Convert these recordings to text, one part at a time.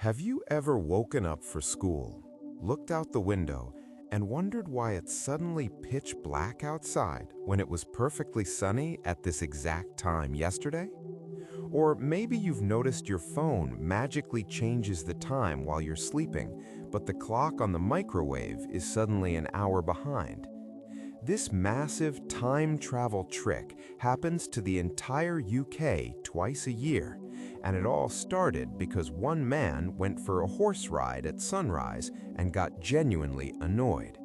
Have you ever woken up for school, looked out the window, and wondered why it's suddenly pitch black outside when it was perfectly sunny at this exact time yesterday? Or maybe you've noticed your phone magically changes the time while you're sleeping, but the clock on the microwave is suddenly an hour behind. This massive time travel trick happens to the entire UK twice a year, and it all started because one man went for a horse ride at sunrise and got genuinely annoyed.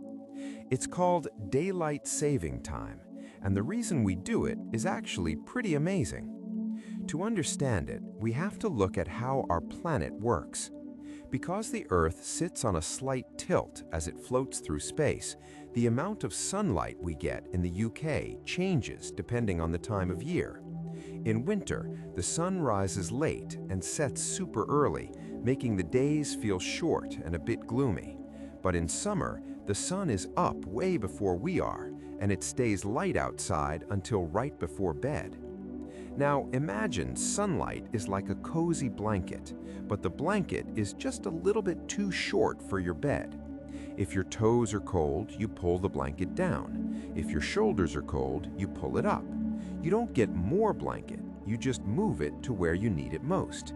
It's called daylight saving time, and the reason we do it is actually pretty amazing. To understand it, we have to look at how our planet works. Because the Earth sits on a slight tilt as it floats through space, the amount of sunlight we get in the UK changes depending on the time of year. In winter, the sun rises late and sets super early, making the days feel short and a bit gloomy. But in summer, the sun is up way before we are, and it stays light outside until right before bed. Now, imagine sunlight is like a cozy blanket, but the blanket is just a little bit too short for your bed. If your toes are cold, you pull the blanket down. If your shoulders are cold, you pull it up. You don't get more blanket, you just move it to where you need it most.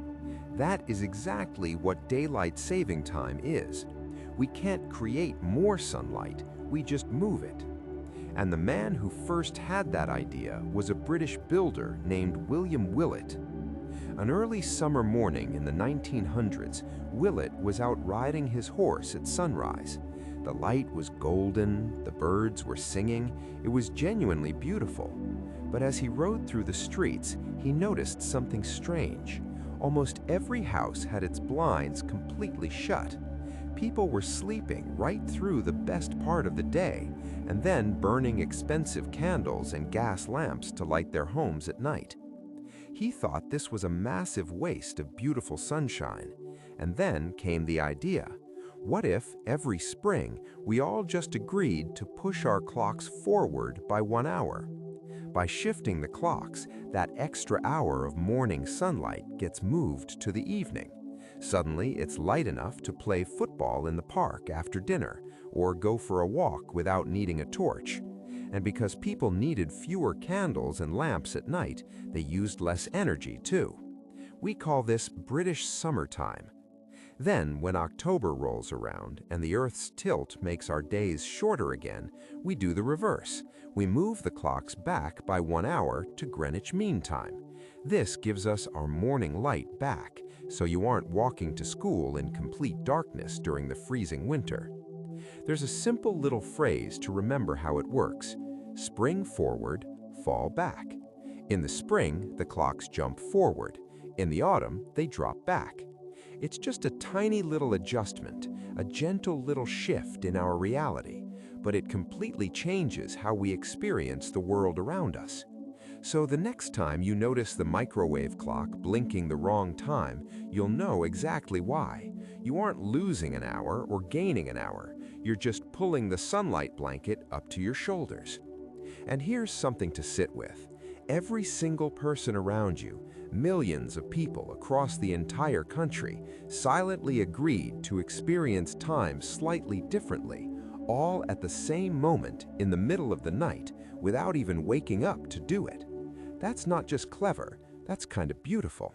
That is exactly what daylight saving time is. We can't create more sunlight, we just move it. And the man who first had that idea was a British builder named William Willett. An early summer morning in the 1900s, Willett was out riding his horse at sunrise. The light was golden, the birds were singing, it was genuinely beautiful. But as he rode through the streets, he noticed something strange. Almost every house had its blinds completely shut. People were sleeping right through the best part of the day, and then burning expensive candles and gas lamps to light their homes at night. He thought this was a massive waste of beautiful sunshine. And then came the idea, what if every spring we all just agreed to push our clocks forward by 1 hour? By shifting the clocks, that extra hour of morning sunlight gets moved to the evening. Suddenly, it's light enough to play football in the park after dinner or go for a walk without needing a torch. And because people needed fewer candles and lamps at night, they used less energy too. We call this British summertime. Then, when October rolls around and the Earth's tilt makes our days shorter again, we do the reverse. We move the clocks back by 1 hour to Greenwich Mean Time. This gives us our morning light back, so you aren't walking to school in complete darkness during the freezing winter. There's a simple little phrase to remember how it works. Spring forward, fall back. In the spring, the clocks jump forward. In the autumn, they drop back. It's just a tiny little adjustment, a gentle little shift in our reality, but it completely changes how we experience the world around us. So the next time you notice the microwave clock blinking the wrong time, you'll know exactly why. You aren't losing an hour or gaining an hour. You're just pulling the sunlight blanket up to your shoulders. And here's something to sit with. Every single person around you, millions of people across the entire country, silently agreed to experience time slightly differently, all at the same moment in the middle of the night, without even waking up to do it. That's not just clever, that's kind of beautiful.